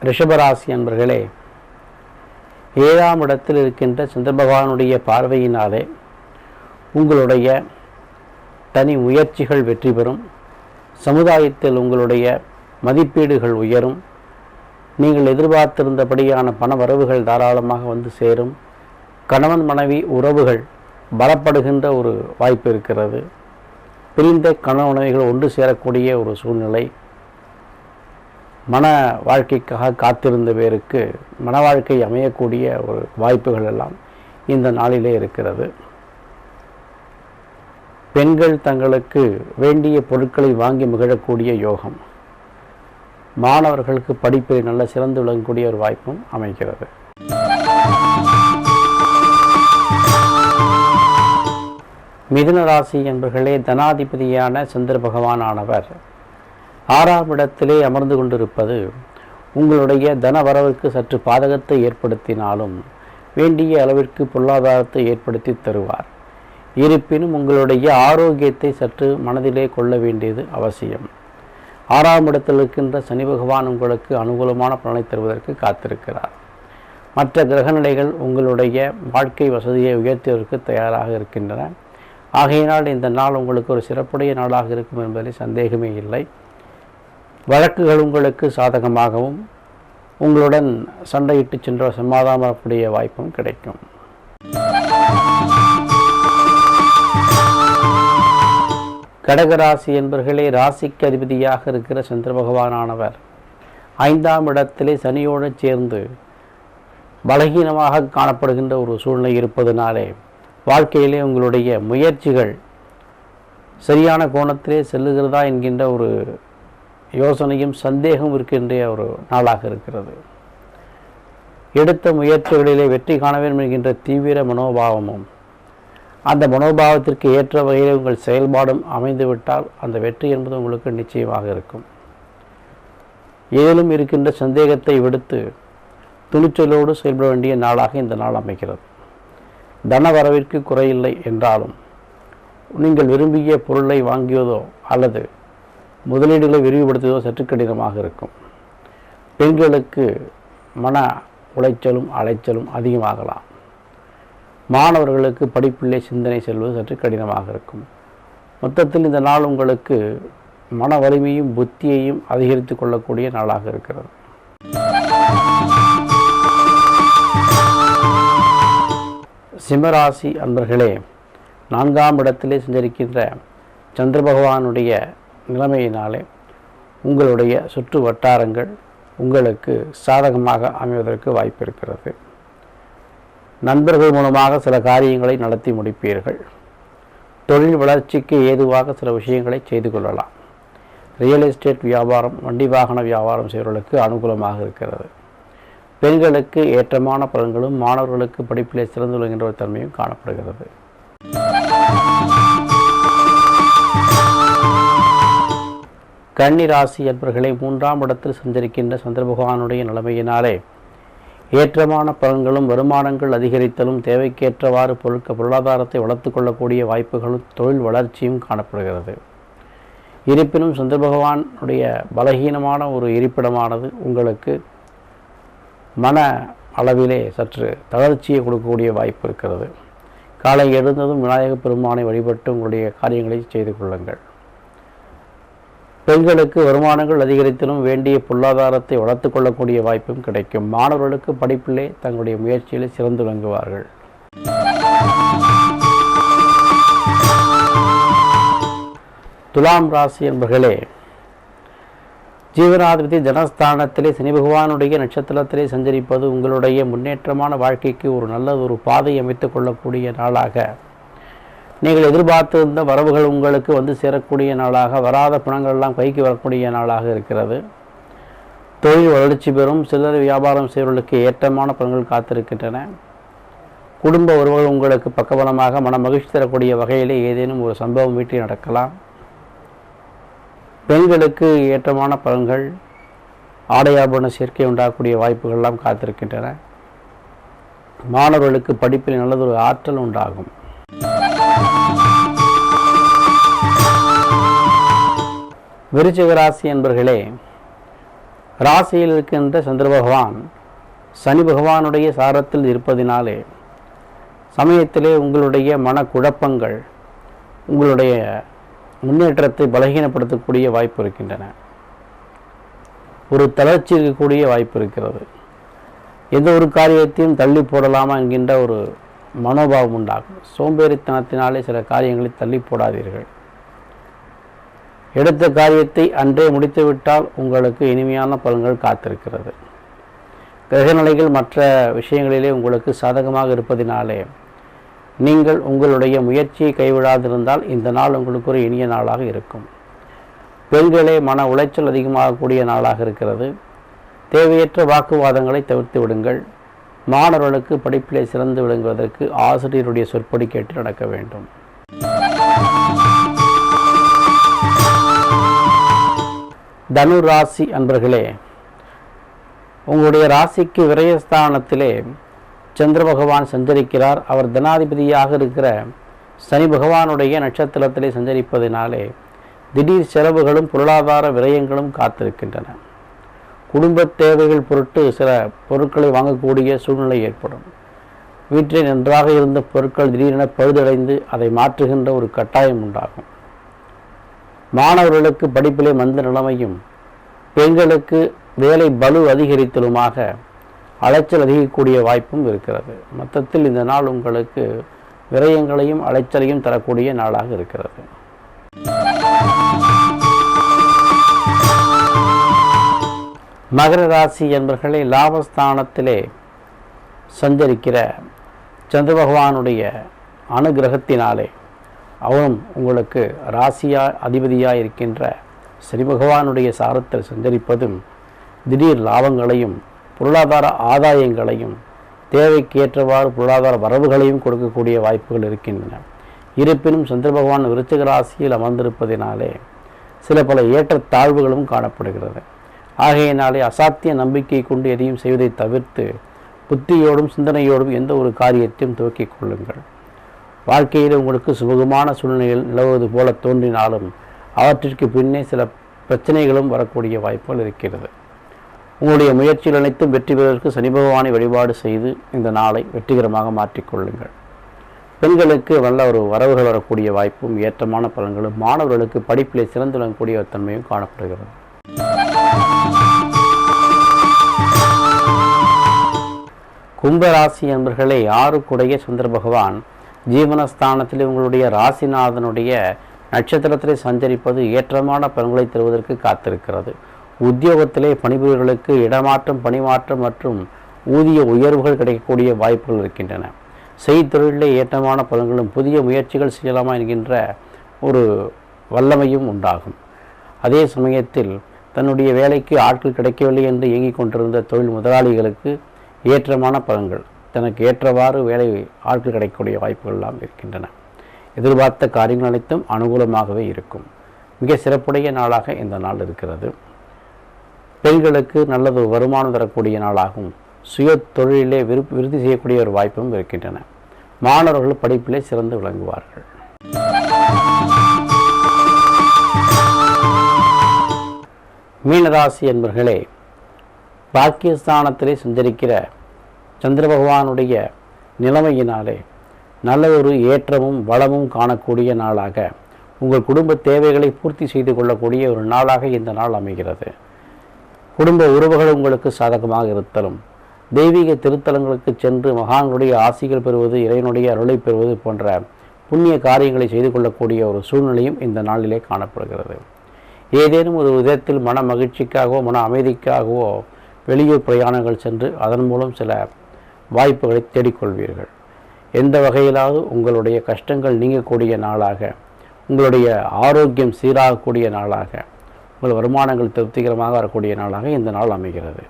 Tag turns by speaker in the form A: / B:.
A: ரிஷபராசி அன்பர்களே, 7ஆம் இடத்தில் இருக்கின்ற சந்திர பகவானுடைய பார்வையினாலே உங்களுடைய தனி முயற்சிகள் வெற்றி பெறும். சமுதாயத்தில் உங்களுடைய மதிப்பீடுகள் உயரும். நீங்கள் எதிர்பார்த்திருந்தபடியான பண வரவுகள் தாராளமாக வந்து சேரும். கணவன் மனைவி உறவுகள் பலப்படுகின்ற ஒரு வாய்ப்பு இருக்கிறது. பிரிந்த கணவன் மனைவிகள் ஒன்று சேரக்கூடிய ஒரு சூழ்நிலை. மன வாழ்க்கைக்காக காத்திருந்த பேருக்கு மன வாழ்க்கை அமையக்கூடிய ஒரு வாய்ப்புகள் எல்லாம் இந்த நாளிலே இருக்கிறது. பெண்கள் தங்களுக்கு வேண்டிய பொருட்களை வாங்கி மகிழக்கூடிய யோகம். மாணவர்களுக்கு படிப்பில் நல்ல சிறந்து விளங்கக்கூடிய ஒரு வாய்ப்பும் அமைகிறது. மிதுன ராசி என்பவர்களே, தனாதிபதியான சந்திர பகவானானவர் 6ஆம் இடத்திலே அமர்ந்து கொண்டிருப்பது உங்களுடைய தன வரவிற்கு சற்று பாதகத்தை ஏற்படுத்தினாலும் வேண்டிய அளவிற்கு பொருளாதாரத்தை ஏற்படுத்தி தருவார். இருப்பினும் உங்களுடைய ஆரோக்கியத்தை சற்று மனதிலே கொள்ள வேண்டியது அவசியம். 6ஆம் இடத்தில் இருக்கின்ற சனி பகவான் உங்களுக்கு அனுகூலமான பலனை தருவதற்கு காத்திருக்கிறார். மற்ற கிரகநிலைகள் உங்களுடைய வாழ்க்கை வசதியை உயர்த்துவதற்கு தயாராக இருக்கின்றன. ஆகையினால் இந்த நாள் உங்களுக்கு ஒரு சிறப்புடைய நாளாக இருக்கும் என்பதில் சந்தேகமே இல்லை. வழக்குகள் உங்களுக்கு சாதகமாகவும் உங்களுடன் சண்டையிட்டு சென்ற சமாதானப்படைய வாய்ப்பும் கிடைக்கும். கடகராசி என்பவர்களே, ராசிக்கு அதிபதியாக இருக்கிற சந்திர பகவானானவர் 5ஆம் இடத்திலே சனியோடு சேர்ந்து பலகீனமாக காணப்படுகின்ற ஒரு சூழ்நிலை இருப்பதனாலே வாழ்க்கையிலே உங்களுடைய முயற்சிகள் சரியான கோணத்திலே செல்லுகிறதா என்கின்ற ஒரு யோசனையும் சந்தேகம் இருக்கின்ற ஒரு நாளாக இருக்கிறது. எடுத்த முயற்சிகளிலே வெற்றி காண வேண்டும் என்கின்ற தீவிர மனோபாவமும் அந்த மனோபாவத்திற்கு ஏற்ற வகையில் உங்கள் செயல்பாடும் அமைந்துவிட்டால் அந்த வெற்றி என்பது உங்களுக்கு நிச்சயமாக இருக்கும். ஏதிலும் இருக்கின்ற சந்தேகத்தை விடுத்து துணிச்சலோடு செயல்பட வேண்டிய நாளாக இந்த நாள் அமைகிறது. தன வரவிற்கு குறையில்லை என்றாலும் நீங்கள் விரும்பிய பொருளை வாங்கியதோ அல்லது முதலீடுகளை விரிவுபடுத்துவதோ சற்று கடினமாக இருக்கும். பெண்களுக்கு மன உளைச்சலும் அலைச்சலும் அதிகமாகலாம். மாணவர்களுக்கு படிப்பிலே சிந்தனை செல்வது சற்று கடினமாக இருக்கும். மொத்தத்தில் இந்த நாள் உங்களுக்கு மன வலிமையும் புத்தியையும் அதிகரித்து கொள்ளக்கூடிய நாளாக இருக்கிறது. சிம்மராசி அன்பர்களே, 4ஆம் இடத்திலே சஞ்சரிக்கின்ற சந்திர பகவானுடைய நிலைமையினாலே உங்களுடைய சுற்று வட்டாரங்கள் உங்களுக்கு சாதகமாக அமைவதற்கு வாய்ப்பு இருக்கிறது. நண்பர்கள் மூலமாக சில காரியங்களை நடத்தி முடிப்பீர்கள். தொழில் வளர்ச்சிக்கு ஏதுவாக சில விஷயங்களை செய்து கொள்ளலாம். ரியல் எஸ்டேட் வியாபாரம், வண்டி வாகன வியாபாரம் செய்வர்களுக்கு அனுகூலமாக இருக்கிறது. பெண்களுக்கு ஏற்றமான பலன்களும் மாணவர்களுக்கு படிப்பிலே சிறந்து விளங்குகின்ற ஒரு தன்மையும் காணப்படுகிறது. கன்னி ராசி என்பவர்களை 3ஆம் இடத்தில் சஞ்சரிக்கின்ற சந்திர பகவானுடைய நிலைமையினாலே ஏற்றமான பலன்களும் வருமானங்கள் அதிகரித்தலும் தேவைக்கேற்றவாறு பொருளாதாரத்தை வளர்த்து கொள்ளக்கூடிய வாய்ப்புகளும் தொழில் வளர்ச்சியும் காணப்படுகிறது. இருப்பினும் சந்திர பகவானுடைய பலகீனமான ஒரு இருப்பிடமானது உங்களுக்கு மன அளவிலே சற்று தளர்ச்சியை கொடுக்கக்கூடிய வாய்ப்பு இருக்கிறது. காலை எழுந்ததும் விநாயகப் பெருமானை வழிபட்டு உங்களுடைய காரியங்களை செய்து கொள்ளுங்கள். பெண்களுக்கு வருமானங்கள் அதிகரித்திலும் வேண்டிய பொருளாதாரத்தை வளர்த்து கொள்ளக்கூடிய வாய்ப்பும் கிடைக்கும். மாணவர்களுக்கு படிப்பிலே தங்களுடைய முயற்சியிலே சிறந்து விளங்குவார்கள். துலாம் ராசி என்பர்களே, ஜீவனாதிபதி தனஸ்தானத்திலே சனி பகவானுடைய நட்சத்திரத்திலே சஞ்சரிப்பது உங்களுடைய முன்னேற்றமான வாழ்க்கைக்கு ஒரு நல்ல ஒரு பாதை அமைத்துக் கொள்ளக்கூடிய நாளாக, நீங்கள் எதிர்பார்த்திருந்த வரவுகள் உங்களுக்கு வந்து சேரக்கூடிய நாளாக, வராத பணங்கள் எல்லாம் கைக்கு வரக்கூடிய நாளாக இருக்கிறது. தொழில் வளர்ச்சி பெறும். சில்லறை வியாபாரம் செய்வர்களுக்கு ஏற்றமான பலன்கள் காத்திருக்கின்றன. குடும்ப உறவுகள் உங்களுக்கு பக்கபலமாக மன மகிழ்ச்சி தரக்கூடிய வகையிலே ஏதேனும் ஒரு சம்பவம் வீட்டில் நடக்கலாம். பெண்களுக்கு ஏற்றமான பலன்கள், ஆடையாபரண சேர்க்கை உண்டாகக்கூடிய வாய்ப்புகள்லாம் காத்திருக்கின்றன. மாணவர்களுக்கு படிப்பில் நல்லதொரு ஆற்றல் உண்டாகும். விருச்சிக ராசி என்பர்களே, ராசியில் இருக்கின்ற சந்திர பகவான் சனி பகவானுடைய சாரத்தில் இருப்பதினாலே சமயத்திலே உங்களுடைய மனக்குழப்பங்கள் உங்களுடைய முன்னேற்றத்தை பலகீனப்படுத்தக்கூடிய வாய்ப்பு இருக்கின்றன. ஒரு தளர்ச்சி இருக்கக்கூடிய வாய்ப்பு இருக்கிறது. எந்த ஒரு காரியத்தையும் தள்ளி போடலாமா என்கின்ற ஒரு மனோபாவம் உண்டாகும். சோம்பேறித்தனத்தினாலே சில காரியங்களை தள்ளி போடாதீர்கள். எடுத்த காரியத்தை அன்றே முடித்துவிட்டால் உங்களுக்கு இனிமையான பலன்கள் காத்திருக்கிறது. கிரகநிலைகள் மற்ற விஷயங்களிலே உங்களுக்கு சாதகமாக இருப்பதினாலே நீங்கள் உங்களுடைய முயற்சியை கைவிடாதிருந்தால் இந்த நாள் உங்களுக்கு ஒரு இனிய நாளாக இருக்கும். பெண்களே மன உளைச்சல் அதிகமாகக்கூடிய நாளாக இருக்கிறது. தேவையற்ற வாக்குவாதங்களை தவிர்த்து விடுங்கள். மாணவர்களுக்கு படிப்பிலே சிறந்து விளங்குவதற்கு ஆசிரியருடைய சொற்படி கேட்டு நடக்க வேண்டும். தனு ராசி அன்பர்களே, உங்களுடைய ராசிக்கு விரயஸ்தானத்திலே சந்திர பகவான் சஞ்சரிக்கிறார். அவர் தனாதிபதியாக இருக்கிற சனி பகவானுடைய நட்சத்திரத்திலே சஞ்சரிப்பதினாலே திடீர் செலவுகளும் பொருளாதார விரயங்களும் காத்திருக்கின்றன. குடும்ப தேவைகள் பொருட்டு சில பொருட்களை வாங்கக்கூடிய சூழ்நிலை ஏற்படும். வீட்டில் நன்றாக இருந்த பொருட்கள் திடீரென பழுதடைந்து அதை மாற்றுகின்ற ஒரு கட்டாயம் உண்டாகும். மாணவர்களுக்கு படிப்பிலே மந்த நிலைமையும் பெண்களுக்கு வேலை பளு அதிகரித்தலுமாக அலைச்சல் அதிகக்கூடிய வாய்ப்பும் இருக்கிறது. மொத்தத்தில் இந்த நாள் உங்களுக்கு விரயங்களையும் அலைச்சலையும் தரக்கூடிய நாளாக இருக்கிறது. மகர ராசி என்பவர்களை லாபஸ்தானத்திலே சஞ்சரிக்கிற சந்திர பகவானுடைய அனுகிரகத்தினாலே அவரும் உங்களுக்கு அதிபதியாக இருக்கின்ற சனி பகவானுடைய சாரத்தில் சஞ்சரிப்பதும் திடீர் லாபங்களையும் பொருளாதார ஆதாயங்களையும் தேவைக்கேற்றவாறு பொருளாதார வரவுகளையும் கொடுக்கக்கூடிய வாய்ப்புகள் இருக்கின்றன. இருப்பினும் சந்திர பகவான் விருச்சிக ராசியில் அமர்ந்திருப்பதினாலே சில பல ஏற்றத்தாழ்வுகளும் காணப்படுகிறது. ஆகையினாலே அசாத்திய நம்பிக்கை கொண்டு எதையும் செய்வதை தவிர்த்து புத்தியோடும் சிந்தனையோடும் எந்த ஒரு காரியத்தையும் துவக்கிக் கொள்ளுங்கள். வாழ்க்கையில் உங்களுக்கு சுமூகமான சூழ்நிலைகள் நிலவுவது போல தோன்றினாலும் அவற்றிற்கு பின்னே சில பிரச்சனைகளும் வரக்கூடிய வாய்ப்புகள் இருக்கிறது. உங்களுடைய முயற்சிகள் அனைத்தும் வெற்றி பெறுவதற்கு சனி பகவானை வழிபாடு செய்து இந்த நாளை வெற்றிகரமாக மாற்றிக்கொள்ளுங்கள். பெண்களுக்கு நல்ல ஒரு வரவுகள் வரக்கூடிய வாய்ப்பும் ஏற்றமான பலன்களும் மாணவர்களுக்கு படிப்பிலே சிறந்து விளங்கக்கூடிய ஒரு தன்மையும் காணப்படுகிறது. கும்பராசி என்பவர்களை ஆறுக்குடைய சந்திர பகவான் ஜீவனஸ்தானத்தில் உங்களுடைய ராசிநாதனுடைய நட்சத்திரத்திலே சஞ்சரிப்பது ஏற்றமான பலன்களை தருவதற்கு காத்திருக்கிறது. உத்தியோகத்திலே பணிபுரிவர்களுக்கு இடமாற்றம், பணிமாற்றம் மற்றும் ஊதிய உயர்வுகள் கிடைக்கக்கூடிய வாய்ப்புகள் இருக்கின்றன. செய்தொழிலே ஏற்றமான பலன்களும் புதிய முயற்சிகள் செய்யலாமா என்கின்ற ஒரு வல்லமையும் உண்டாகும். அதே சமயத்தில் தன்னுடைய வேலைக்கு ஆட்கள் கிடைக்கவில்லை என்று இயங்கிக் கொண்டிருந்த தொழில் முதலாளிகளுக்கு ஏற்றமான பலன்கள், தனக்கு ஏற்றவாறு வேலை ஆட்கள் கிடைக்கக்கூடிய வாய்ப்புகள் எல்லாம் இருக்கின்றன. எதிர்பார்த்த காரியங்கள் அனைத்தும் அனுகூலமாகவே இருக்கும். மிக சிறப்புடைய நாளாக இந்த நாள் இருக்கிறது. பெண்களுக்கு நல்லது வருமானம் தரக்கூடிய நாளாகவும் சுய தொழிலே விருத்தி செய்யக்கூடிய ஒரு வாய்ப்பும் இருக்கின்றன. மாணவர்கள் படிப்பிலே சிறந்து விளங்குவார்கள். மீனராசி என்பர்களே, பாக்கியஸ்தானத்திலே சஞ்சரிக்கிற சந்திர பகவானுடைய நிலைமையினாலே நல்ல ஒரு ஏற்றமும் வளமும் காணக்கூடிய நாளாக உங்கள் குடும்ப தேவைகளை பூர்த்தி செய்து கொள்ளக்கூடிய ஒரு நாளாக இந்த நாள் அமைகிறது. குடும்ப உறவுகள் உங்களுக்கு சாதகமாக இருத்தலும், தெய்வீக திருத்தலங்களுக்கு சென்று மகான்களுடைய ஆசிகள் பெறுவது, இறைவனுடைய அருளை பெறுவது போன்ற புண்ணிய காரியங்களை செய்து கொள்ளக்கூடிய ஒரு சூழ்நிலையும் இந்த நாளிலே காணப்படுகிறது. ஏதேனும் ஒரு விதத்தில் மன மகிழ்ச்சிக்காகவோ மன அமைதிக்காகவோ வெளியூர் பிரயாணங்கள் சென்று அதன் மூலம் சில வாய்ப்புகளை தேடிக்கொள்வீர்கள். எந்த வகையிலாவது உங்களுடைய கஷ்டங்கள் நீங்கக்கூடிய நாளாக, உங்களுடைய ஆரோக்கியம் சீராகக்கூடிய நாளாக, உங்கள் வருமானங்கள் திருப்திகரமாக வரக்கூடிய நாளாக இந்த நாள் அமைகிறது.